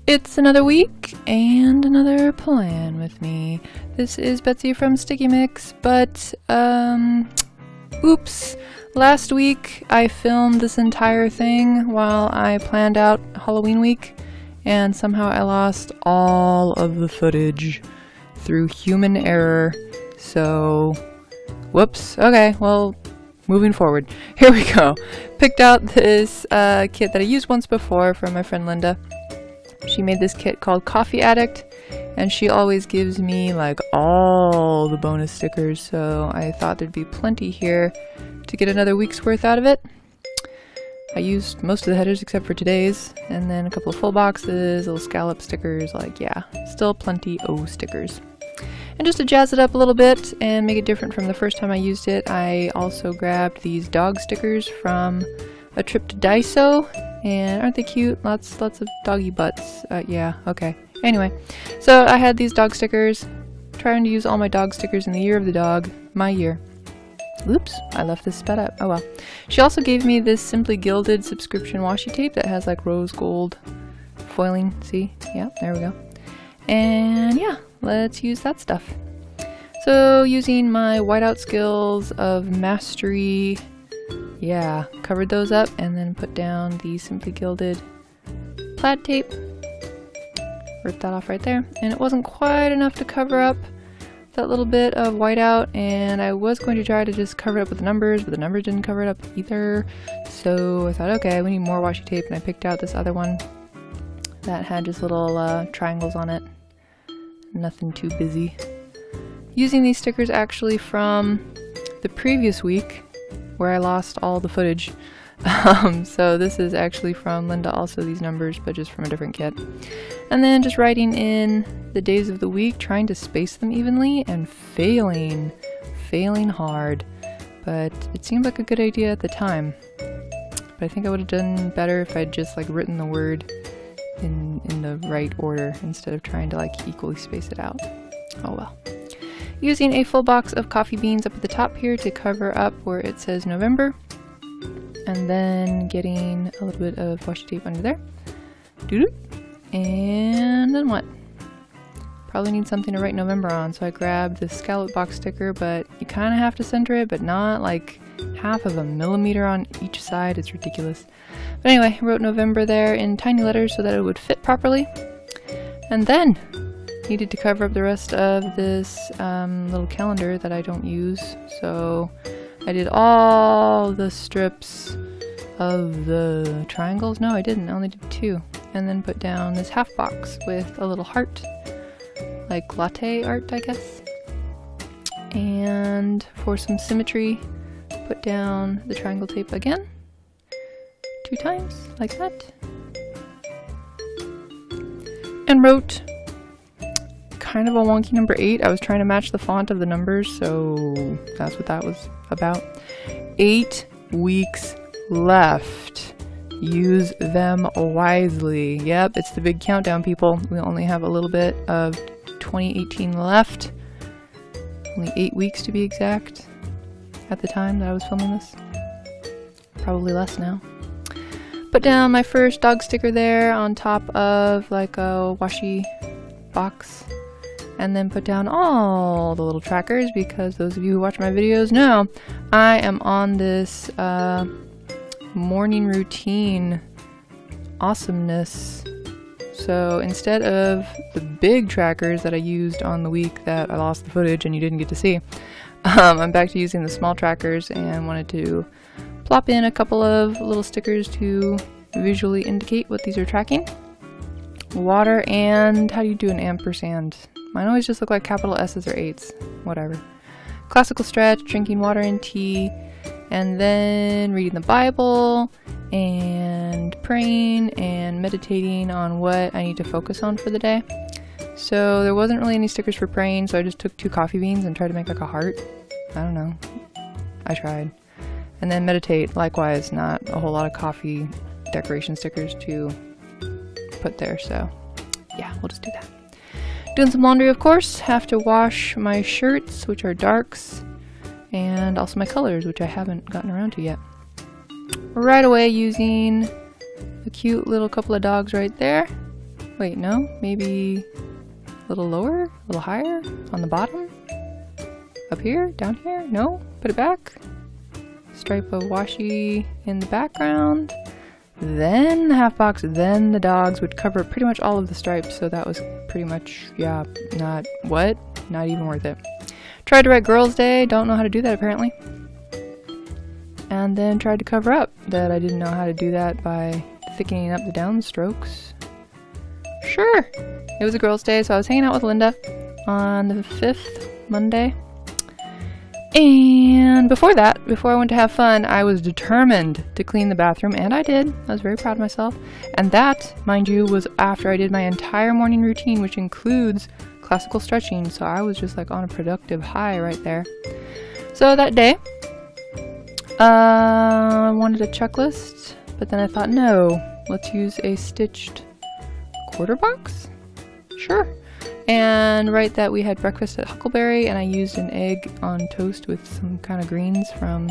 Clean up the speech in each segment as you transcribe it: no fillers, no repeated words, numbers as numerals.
It's another week and another plan with me. This is Betsy from Sticky Mix, but oops. Last week I filmed this entire thing while I planned out Halloween week, and somehow I lost all of the footage through human error. So, whoops. Okay, well, moving forward. Here we go. Picked out this kit that I used once before from my friend Linda. She made this kit called Coffee Addict, and she always gives me like all the bonus stickers, so I thought there'd be plenty here to get another week's worth out of it. I used most of the headers except for today's, and then a couple of full boxes, little scallop stickers, like yeah, still plenty of stickers. And just to jazz it up a little bit and make it different from the first time I used it, I also grabbed these dog stickers from a trip to Daiso, and aren't they cute? Lots of doggy butts. Yeah, okay. Anyway, so I had these dog stickers, trying to use all my dog stickers in the year of the dog, my year. Oops, I left this sped up. Oh well. She also gave me this Simply Gilded subscription washi tape that has like rose gold foiling. See? Yeah, there we go. And yeah, let's use that stuff. So using my whiteout skills of mastery, yeah, covered those up and then put down the Simply Gilded plaid tape. Ripped that off right there. And it wasn't quite enough to cover up that little bit of whiteout, and I was going to try to just cover it up with the numbers, but the numbers didn't cover it up either. So I thought, okay, we need more washi tape, and I picked out this other one that had just little triangles on it. Nothing too busy. Using these stickers actually from the previous week where I lost all the footage. So this is actually from Linda, also these numbers, but just from a different kit. And then just writing in the days of the week, trying to space them evenly, and failing hard. But it seemed like a good idea at the time. But I think I would have done better if I'd just like written the word in the right order instead of trying to like equally space it out. Oh well. Using a full box of coffee beans up at the top here to cover up where it says November. And then getting a little bit of washi tape under there. Doo-doo. And then what? Probably need something to write November on, so I grabbed the scallop box sticker, but you kind of have to center it, but not like half of a millimeter on each side. It's ridiculous. But anyway, I wrote November there in tiny letters so that it would fit properly. And then needed to cover up the rest of this little calendar that I don't use, so I did all the strips of the triangles. No, I didn't. I only did 2. And then put down this half box with a little heart, like latte art, I guess. And for some symmetry, put down the triangle tape again, 2 times, like that. And wrote kind of a wonky number 8. I was trying to match the font of the numbers, so that's what that was about. 8 weeks left. Use them wisely. Yep, it's the big countdown, people. We only have a little bit of 2018 left. Only 8 weeks to be exact at the time that I was filming this. Probably less now. Put down my first dog sticker there on top of like a washi box. And then put down all the little trackers, because those of you who watch my videos know I am on this morning routine awesomeness. So instead of the big trackers that I used on the week that I lost the footage and you didn't get to see, I'm back to using the small trackers, and wanted to plop in a couple of little stickers to visually indicate what these are tracking. Water, and how do you do an ampersand? Mine always just look like capital S's or 8s. Whatever. Classical stretch, drinking water and tea, and then reading the Bible, and praying, and meditating on what I need to focus on for the day. So there wasn't really any stickers for praying, so I just took 2 coffee beans and tried to make like a heart. I don't know. I tried. And then meditate, likewise, not a whole lot of coffee decoration stickers to put there, so yeah, we'll just do that. Doing some laundry, of course. Have to wash my shirts, which are darks, and also my colors, which I haven't gotten around to yet. Right away using a cute little couple of dogs right there. Wait, no? Maybe a little lower? A little higher? On the bottom? Up here? Down here? No? Put it back. Stripe of washi in the background. Then the half box, then the dogs would cover pretty much all of the stripes, so that was pretty much, yeah, not even worth it. Tried to write Girls' Day, don't know how to do that apparently. And then tried to cover up that I didn't know how to do that by thickening up the downstrokes. Sure! It was a Girls' Day, so I was hanging out with Linda on the 5th, Monday. And before that, before I went to have fun, I was determined to clean the bathroom, and I did. I was very proud of myself. And that, mind you, was after I did my entire morning routine, which includes classical stretching, so I was just like on a productive high right there. So that day, I wanted a checklist, but then I thought, no, let's use a stitched quarter box? Sure. And write that we had breakfast at Huckleberry, and I used an egg on toast with some kind of greens from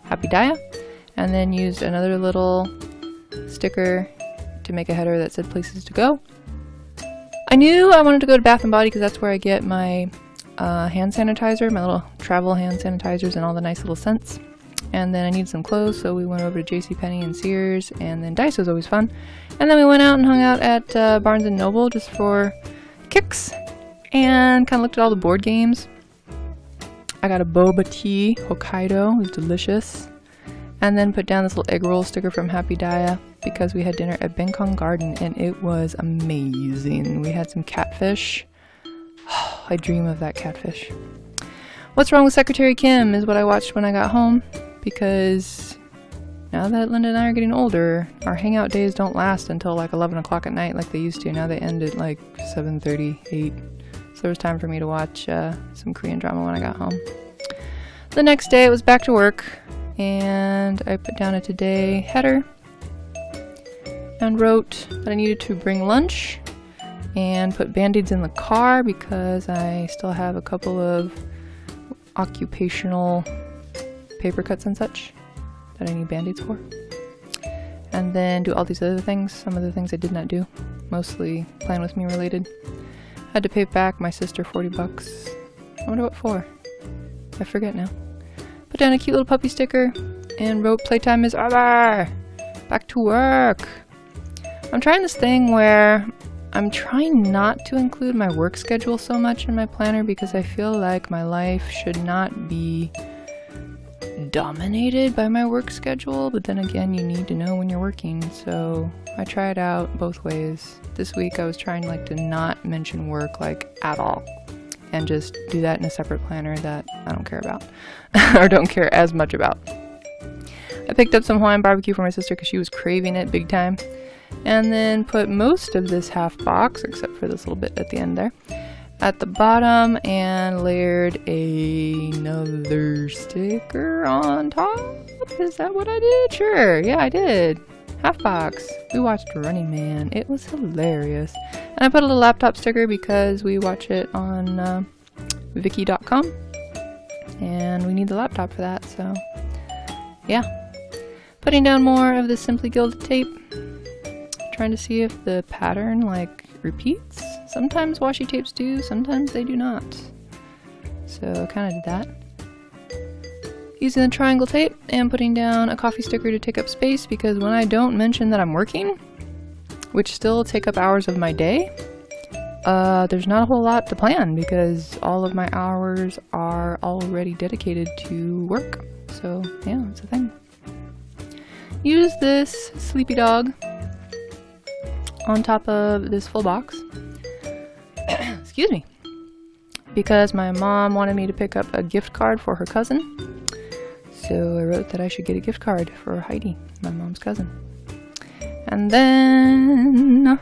Happy Daya, and then used another little sticker to make a header that said places to go. I knew I wanted to go to Bath & Body because that's where I get my hand sanitizer, my little travel hand sanitizers and all the nice little scents. And then I needed some clothes, so we went over to JCPenney and Sears, and then Dice was always fun. And then we went out and hung out at Barnes & Noble just for kicks, and kind of looked at all the board games. I got a boba tea, Hokkaido, it was delicious. And then put down this little egg roll sticker from Happy Daya because we had dinner at Bangkok Garden, and it was amazing. We had some catfish. Oh, I dream of that catfish. What's Wrong with Secretary Kim is what I watched when I got home, because now that Linda and I are getting older, our hangout days don't last until like 11 o'clock at night like they used to. Now they end at like 7:30, 8. So there was time for me to watch some Korean drama when I got home. The next day it was back to work, and I put down a today header and wrote that I needed to bring lunch and put band-aids in the car because I still have a couple of occupational paper cuts and such that I need band-aids for. And then do all these other things, some of the things I did not do, mostly Plan With Me related. Had to pay back my sister 40 bucks. I wonder what for. I forget now. Put down a cute little puppy sticker and wrote playtime is over! Back to work! I'm trying this thing where I'm trying not to include my work schedule so much in my planner because I feel like my life should not be dominated by my work schedule, but then again, you need to know when you're working, so I try it out both ways. This week I was trying like to not mention work like at all and just do that in a separate planner that I don't care about or don't care as much about. I picked up some Hawaiian barbecue for my sister because she was craving it big time, and then put most of this half box, except for this little bit at the end there, at the bottom, and layered another sticker on top. Is that what I did? Sure, yeah, I did. Half box. We watched Running Man. It was hilarious. And I put a little laptop sticker because we watch it on Viki.com, and we need the laptop for that, so yeah. Putting down more of the Simply Gilded tape. Trying to see if the pattern like repeats. Sometimes washi tapes do, sometimes they do not. So kind of did that. Using the triangle tape and putting down a coffee sticker to take up space because when I don't mention that I'm working, which still take up hours of my day, there's not a whole lot to plan because all of my hours are already dedicated to work. So yeah, it's a thing. Use this sleepy dog on top of this full box. Excuse me. Because my mom wanted me to pick up a gift card for her cousin. So I wrote that I should get a gift card for Heidi, my mom's cousin. And then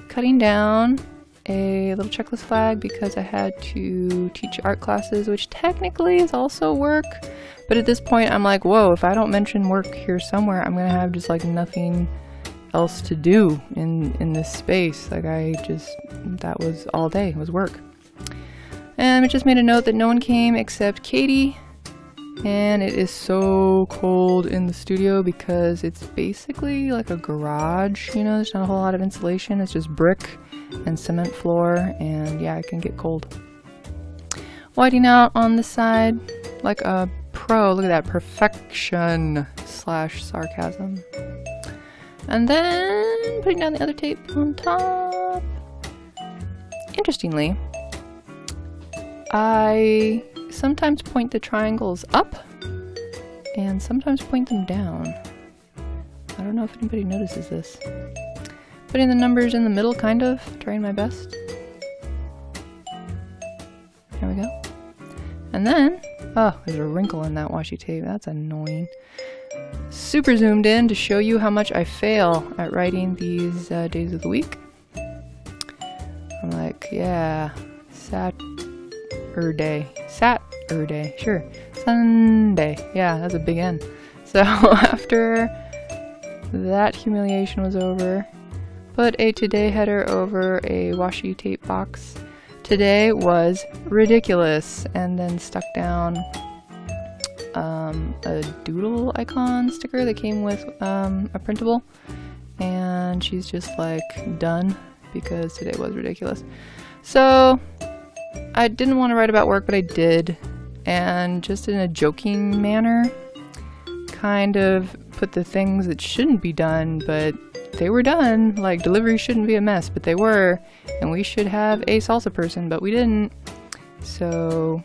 cutting down a little checklist flag because I had to teach art classes, which technically is also work. But at this point, I'm like, whoa, if I don't mention work here somewhere, I'm going to have just like nothing else to do in this space. Like that was all day, was work. And I just made a note that no one came except Katie, And it is so cold in the studio because it's basically like a garage, you know, there's not a whole lot of insulation. It's just brick and cement floor, and yeah, it can get cold. Whiting out on the side like a pro. Look at that perfection / sarcasm. And then putting down the other tape on top. Interestingly, I sometimes point the triangles up and sometimes point them down. I don't know if anybody notices this. Putting the numbers in the middle, kind of, trying my best. There we go. And then, oh, there's a wrinkle in that washi tape. That's annoying. Super zoomed in to show you how much I fail at writing these days of the week. I'm like, yeah, Saturday, sure, Sunday, yeah, that's a big N. So after that humiliation was over, put a today header over a washi tape box. Today was ridiculous, and then stuck down a doodle icon sticker that came with a printable, and she's just like done because today was ridiculous. So I didn't want to write about work, but I did, and just in a joking manner kind of put the things that shouldn't be done, but they were done. Like, delivery shouldn't be a mess, but they were, and we should have a salsa person, but we didn't. So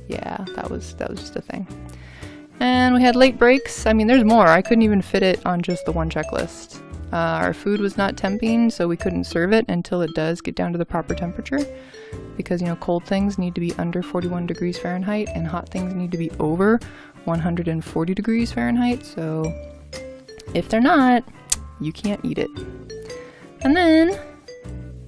yeah, that was just a thing. And we had late breaks. I mean, there's more. I couldn't even fit it on just the one checklist. Our food was not temping, so we couldn't serve it until it does get down to the proper temperature, because, you know, cold things need to be under 41 degrees Fahrenheit and hot things need to be over 140 degrees Fahrenheit. So if they're not, you can't eat it. And then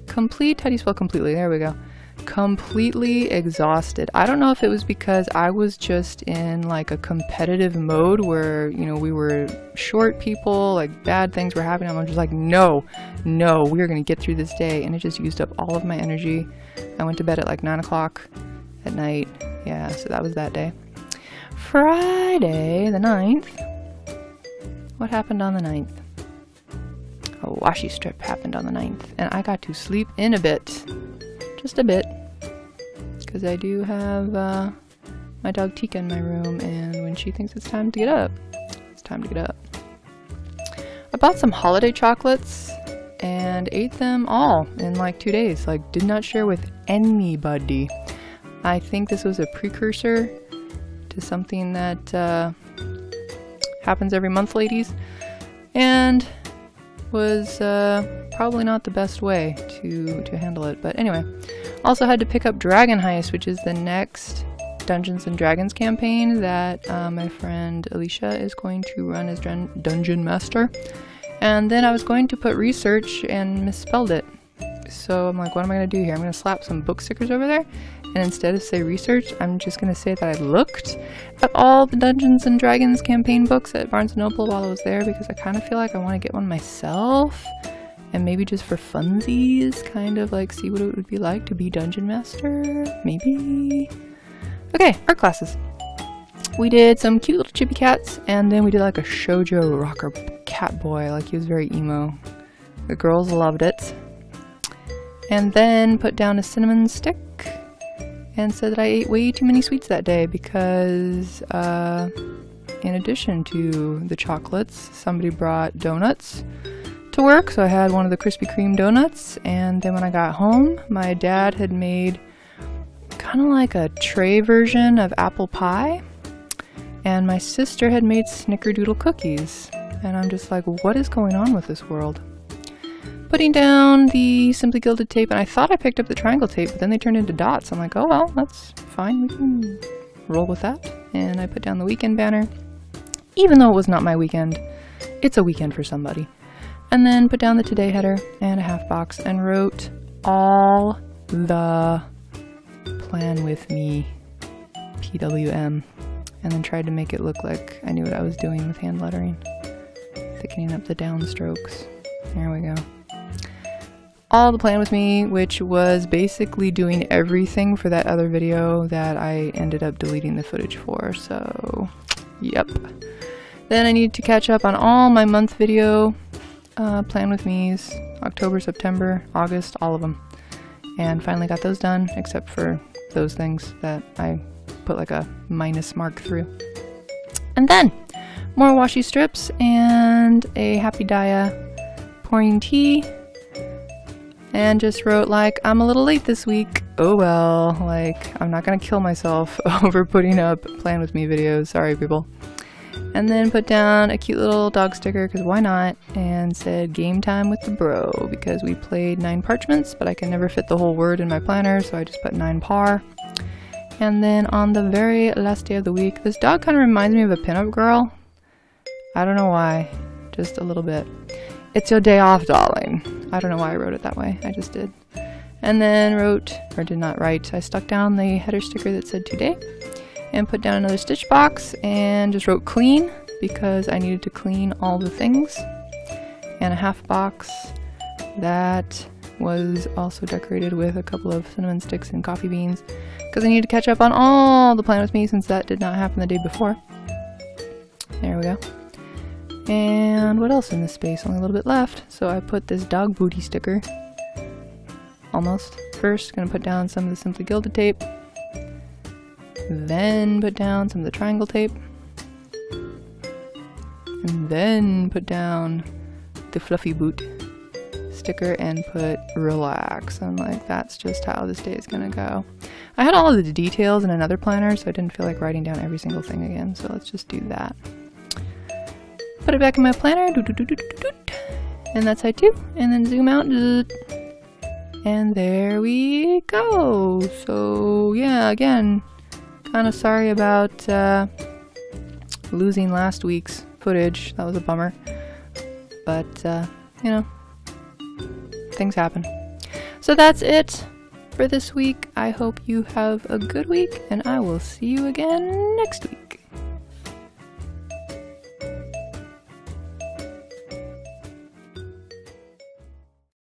how do you spell completely? There we go. Completely exhausted. I don't know if it was because I was just in like a competitive mode where, you know, we were short people, like bad things were happening. I'm just like, no, we're gonna get through this day, and it just used up all of my energy. I went to bed at like 9 o'clock at night. Yeah, so that was that day. Friday the 9th. What happened on the 9th? A washi strip happened on the 9th, and I got to sleep in a bit. Just a bit, because I do have my dog Tika in my room, and when she thinks it's time to get up, it's time to get up. I bought some holiday chocolates and ate them all in like 2 days. Like, did not share with anybody. I think this was a precursor to something that happens every month, ladies, and was probably not the best way to handle it. But anyway, also had to pick up Dragon Heist, which is the next Dungeons and Dragons campaign that my friend Alicia is going to run as Dungeon Master. And then I was going to put research and misspelled it. So I'm like, what am I going to do here? I'm going to slap some book stickers over there, and instead of say research, I'm just going to say that I looked at all the Dungeons and Dragons campaign books at Barnes & Noble while I was there, because I kind of feel like I want to get one myself, and maybe just for funsies, kind of like see what it would be like to be Dungeon Master, maybe. Okay, art classes. We did some cute little chibi cats, and then we did like a shoujo rocker cat boy, like he was very emo. The girls loved it. And then put down a cinnamon stick and said that I ate way too many sweets that day because in addition to the chocolates, somebody brought donuts to work. So I had one of the Krispy Kreme donuts, and then when I got home, my dad had made kind of like a tray version of apple pie, and my sister had made snickerdoodle cookies. And I'm just like, what is going on with this world? Putting down the Simply Gilded tape, and I thought I picked up the triangle tape, but then they turned into dots. I'm like, oh well, that's fine, we can roll with that. And I put down the weekend banner, even though it was not my weekend. It's a weekend for somebody. And then put down the today header and a half box and wrote all the plan with me, PWM, and then tried to make it look like I knew what I was doing with hand lettering, thickening up the downstrokes. There we go. all the plan with me, which was basically doing everything for that other video that I ended up deleting the footage for, so yep. Then I need to catch up on all my month video plan with me's, October, September, August, all of them. And finally got those done, except for those things that I put like a minus mark through. And then more washi strips and a Happy Daya pouring tea. And just wrote like, I'm a little late this week. Oh well, like I'm not gonna kill myself over putting up plan with me videos. Sorry people. And then put down a cute little dog sticker, because why not, and said game time with the bro, because we played 9 parchments, but I can never fit the whole word in my planner, so I just put 9 par. And then on the very last day of the week, this dog kind of reminds me of a pinup girl. I don't know why, just a little bit. It's your day off, darling. I don't know why I wrote it that way, I just did. And then wrote, or did not write, I stuck down the header sticker that said today. And put down another stitch box and just wrote clean, because I needed to clean all the things. And a half box that was also decorated with a couple of cinnamon sticks and coffee beans, because I needed to catch up on all the plan with me since that did not happen the day before. There we go. And what else in this space? Only a little bit left. So I put this dog booty sticker. Almost. First, gonna put down some of the Simply Gilded tape. Then put down some of the triangle tape, and then put down the fluffy boot sticker and put relax. I'm like, that's just how this day is gonna go. I had all of the details in another planner, so I didn't feel like writing down every single thing again, so let's just do that. Put it back in my planner, and that's side 2, and then zoom out, and there we go. So yeah, again, kind of sorry about losing last week's footage. That was a bummer. But, you know, things happen. So that's it for this week. I hope you have a good week, and I will see you again next week.